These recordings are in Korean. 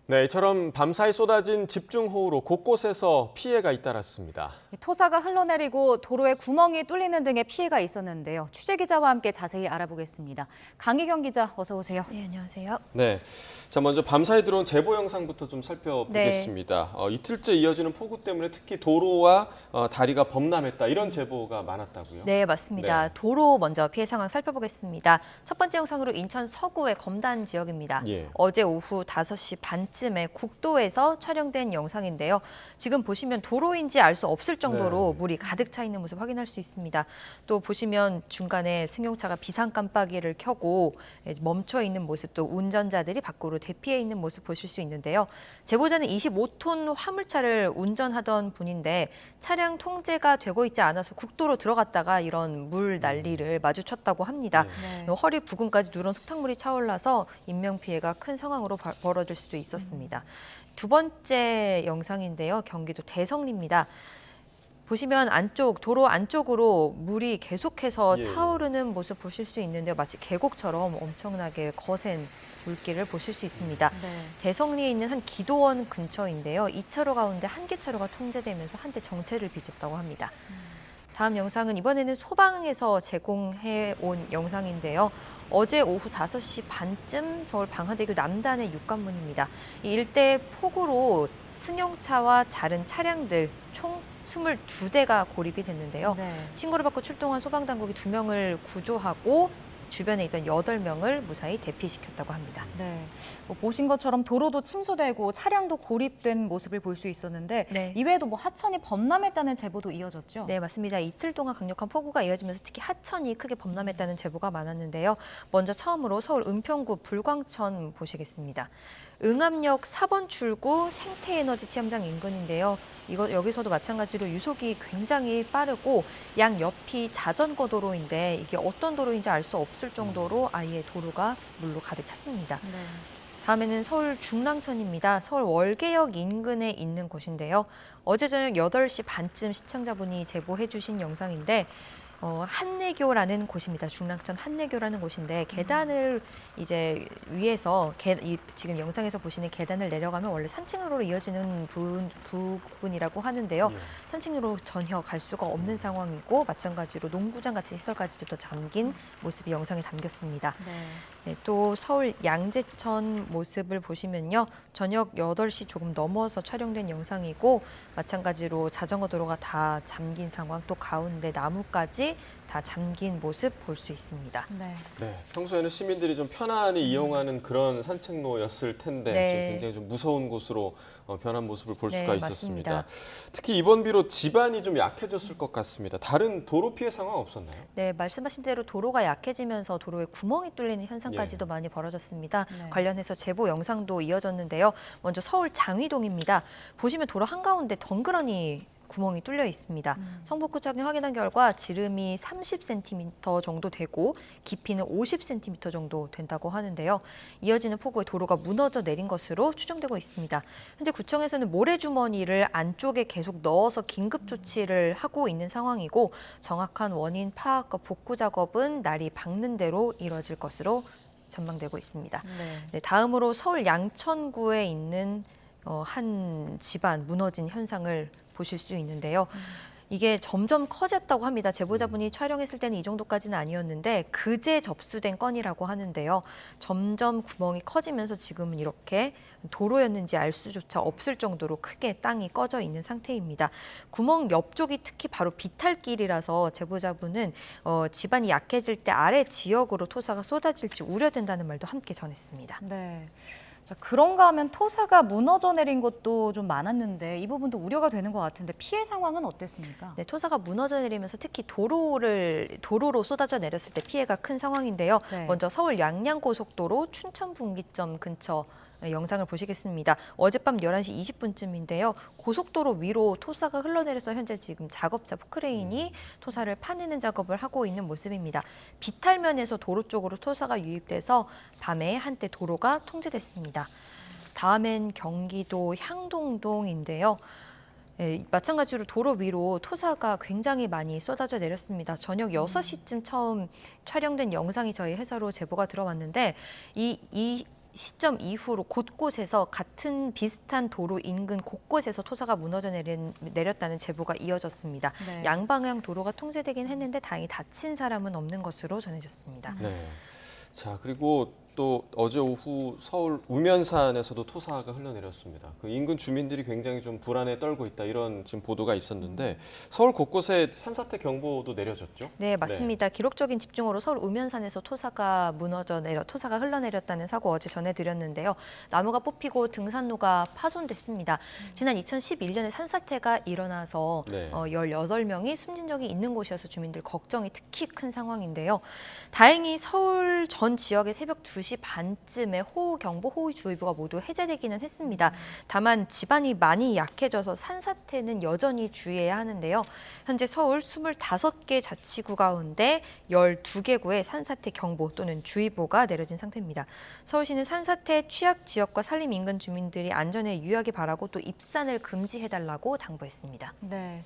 네, 이처럼 밤사이 쏟아진 집중호우로 곳곳에서 피해가 잇따랐습니다. 토사가 흘러내리고 도로에 구멍이 뚫리는 등의 피해가 있었는데요. 취재 기자와 함께 자세히 알아보겠습니다. 강희경 기자, 어서 오세요. 네, 안녕하세요. 네, 자 먼저 밤사이 들어온 제보 영상부터 좀 살펴보겠습니다. 이틀째 이어지는 폭우 때문에 특히 도로와 다리가 범람했다 이런 제보가 많았다고요? 네, 맞습니다. 네. 도로 먼저 피해 상황 살펴보겠습니다. 첫 번째 영상으로 인천 서구의 검단 지역입니다. 예. 어제 오후 5시 반쯤에 국도에서 촬영된 영상인데요. 지금 보시면 도로인지 알 수 없을 정도로 네. 물이 가득 차 있는 모습 확인할 수 있습니다. 또 보시면 중간에 승용차가 비상 깜빡이를 켜고 멈춰 있는 모습도 운전자들이 밖으로 대피해 있는 모습 보실 수 있는데요. 제보자는 25톤 화물차를 운전하던 분인데 차량 통제가 되고 있지 않아서 국도로 들어갔다가 이런 물 난리를 마주쳤다고 합니다. 네. 허리 부근까지 누런 흙탕물이 차올라서 인명피해가 큰 상황으로 벌어질 수도 있었습니다. 두 번째 영상인데요. 경기도 대성리입니다. 보시면 도로 안쪽으로 물이 계속해서 예. 차오르는 모습 보실 수 있는데요. 마치 계곡처럼 엄청나게 거센 물길을 보실 수 있습니다. 네. 대성리에 있는 한 기도원 근처인데요. 2차로 가운데 한 개차로가 통제되면서 한때 정체를 빚었다고 합니다. 다음 영상은 이번에는 소방에서 제공해 온 영상인데요. 어제 오후 5시 반쯤 서울 방화대교 남단의 육관문입니다. 이 일대 폭우로 승용차와 다른 차량들 총 22대가 고립이 됐는데요. 네. 신고를 받고 출동한 소방당국이 2명을 구조하고 주변에 있던 8명을 무사히 대피시켰다고 합니다. 네. 보신 것처럼 도로도 침수되고 차량도 고립된 모습을 볼 수 있었는데 네. 이외에도 하천이 범람했다는 제보도 이어졌죠? 네, 맞습니다. 이틀 동안 강력한 폭우가 이어지면서 특히 하천이 크게 범람했다는 제보가 많았는데요. 먼저 처음으로 서울 은평구 불광천 보시겠습니다. 응암역 4번 출구 생태에너지 체험장 인근인데요. 여기서도 마찬가지로 유속이 굉장히 빠르고 양 옆이 자전거 도로인데 이게 어떤 도로인지 알 수 없을 정도로 아예 도로가 물로 가득 찼습니다. 네. 다음에는 서울 중랑천입니다. 서울 월계역 인근에 있는 곳인데요. 어제 저녁 8시 반쯤 시청자분이 제보해 주신 영상인데 한내교라는 곳입니다. 중랑천 한내교라는 곳인데 계단을 이제 위에서 지금 영상에서 보시는 계단을 내려가면 원래 산책로로 이어지는 부분이라고 하는데요. 예. 산책로로 전혀 갈 수가 없는 상황이고 마찬가지로 농구장 같은 시설까지도 잠긴 모습이 영상에 담겼습니다. 네. 네, 또 서울 양재천 모습을 보시면요. 저녁 8시 조금 넘어서 촬영된 영상이고 마찬가지로 자전거 도로가 다 잠긴 상황, 또 가운데 나무까지 다 잠긴 모습 볼 수 있습니다. 네. 네, 평소에는 시민들이 좀 편안히 이용하는 그런 산책로였을 텐데 네. 지금 굉장히 좀 무서운 곳으로 변한 모습을 볼 네, 수가 있었습니다. 맞습니다. 특히 이번 비로 지반이 좀 약해졌을 것 같습니다. 다른 도로 피해 상황 없었나요? 네, 말씀하신 대로 도로가 약해지면서 도로에 구멍이 뚫리는 현상까지도 많이 벌어졌습니다. 네. 관련해서 제보 영상도 이어졌는데요. 먼저 서울 장위동입니다. 보시면 도로 한가운데 덩그러니 구멍이 뚫려 있습니다. 성북구 측이 확인한 결과 지름이 30cm 정도 되고 깊이는 50cm 정도 된다고 하는데요. 이어지는 폭우에 도로가 무너져 내린 것으로 추정되고 있습니다. 현재 구청에서는 모래주머니를 안쪽에 계속 넣어서 긴급 조치를 하고 있는 상황이고 정확한 원인 파악과 복구 작업은 날이 밝는 대로 이뤄질 것으로 전망되고 있습니다. 네. 네, 다음으로 서울 양천구에 있는 한 집안 무너진 현상을 보실 수 있는데요. 이게 점점 커졌다고 합니다. 제보자분이 촬영했을 때는 이 정도까지는 아니었는데 그제 접수된 건이라고 하는데요. 점점 구멍이 커지면서 지금은 이렇게 도로였는지 알 수조차 없을 정도로 크게 땅이 꺼져 있는 상태입니다. 구멍 옆쪽이 특히 바로 비탈길이라서 제보자분은 지반이 약해질 때 아래 지역으로 토사가 쏟아질지 우려된다는 말도 함께 전했습니다. 네. 자, 그런가 하면 토사가 무너져 내린 곳도 좀 많았는데 이 부분도 우려가 되는 것 같은데 피해 상황은 어땠습니까? 네, 토사가 무너져 내리면서 특히 도로로 쏟아져 내렸을 때 피해가 큰 상황인데요. 네. 먼저 서울 양양고속도로 춘천분기점 근처 영상을 보시겠습니다. 어젯밤 11시 20분쯤인데요. 고속도로 위로 토사가 흘러내려서 현재 지금 작업자 포크레인이 토사를 파내는 작업을 하고 있는 모습입니다. 비탈면에서 도로 쪽으로 토사가 유입돼서 밤에 한때 도로가 통제됐습니다. 다음엔 경기도 향동동인데요. 마찬가지로 도로 위로 토사가 굉장히 많이 쏟아져 내렸습니다. 저녁 6시쯤 처음 촬영된 영상이 저희 회사로 제보가 들어왔는데 이 시점 이후로 곳곳에서 같은 비슷한 도로 인근 곳곳에서 토사가 무너져 내렸다는 제보가 이어졌습니다. 네. 양방향 도로가 통제되긴 했는데 다행히 다친 사람은 없는 것으로 전해졌습니다. 네. 자, 그리고 또 어제 오후 서울 우면산에서도 토사가 흘러내렸습니다. 그 인근 주민들이 굉장히 좀 불안에 떨고 있다 이런 지금 보도가 있었는데 서울 곳곳에 산사태 경보도 내려졌죠? 네, 맞습니다. 기록적인 집중호로 서울 우면산에서 토사가 토사가 흘러내렸다는 사고 어제 전해드렸는데요. 나무가 뽑히고 등산로가 파손됐습니다. 지난 2011년에 산사태가 일어나서 네. 18명이 숨진 적이 있는 곳이어서 주민들 걱정이 특히 큰 상황인데요. 다행히 서울 전 지역의 새벽 2시 반쯤에 호우경보, 호우주의보가 모두 해제되기는 했습니다. 다만 지반이 많이 약해져서 산사태는 여전히 주의해야 하는데요. 현재 서울 25개 자치구 가운데 12개 구에 산사태 경보 또는 주의보가 내려진 상태입니다. 서울시는 산사태 취약 지역과 산림 인근 주민들이 안전에 유의하기 바라고 또 입산을 금지해달라고 당부했습니다. 네.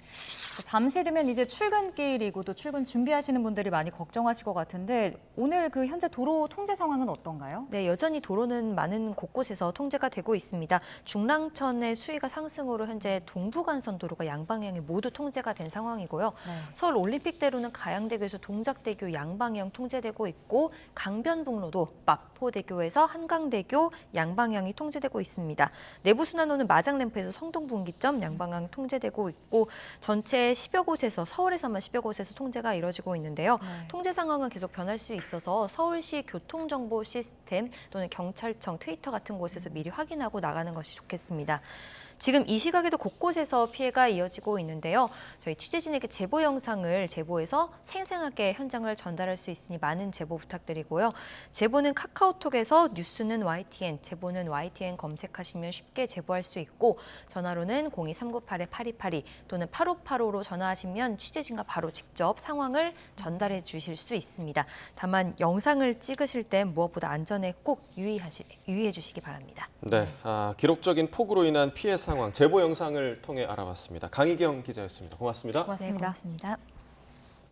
잠시 뒤면 이제 출근길이고 또 출근 준비하시는 분들이 많이 걱정하실 것 같은데 오늘 그 현재 도로 통제 상황은 어떤가요? 네, 여전히 도로는 많은 곳곳에서 통제가 되고 있습니다. 중랑천의 수위가 상승으로 현재 동부간선 도로가 양방향이 모두 통제가 된 상황이고요. 네. 서울 올림픽대로는 가양대교에서 동작대교 양방향 통제되고 있고 강변북로도 마포대교에서 한강대교 양방향이 통제되고 있습니다. 내부순환로는 마장램프에서 성동분기점 양방향 통제되고 있고 전체 10여 곳에서 서울에서만 10여 곳에서 통제가 이뤄지고 있는데요. 네. 통제 상황은 계속 변할 수 있어서 서울시 교통정보 시스템 또는 경찰청 트위터 같은 곳에서 미리 확인하고 나가는 것이 좋겠습니다. 지금 이 시각에도 곳곳에서 피해가 이어지고 있는데요. 저희 취재진에게 제보 영상을 제보해서 생생하게 현장을 전달할 수 있으니 많은 제보 부탁드리고요. 제보는 카카오톡에서 뉴스는 YTN, 제보는 YTN 검색하시면 쉽게 제보할 수 있고 전화로는 02398-8282 또는 8585로 전화하시면 취재진과 바로 직접 상황을 전달해 주실 수 있습니다. 다만 영상을 찍으실 때 무엇보다 안전에 꼭 유의해 주시기 바랍니다. 네, 기록적인 폭우로 인한 피해 상황 제보 영상을 통해 알아봤습니다. 강희경 기자였습니다. 고맙습니다. 고맙습니다. 네, 고맙습니다.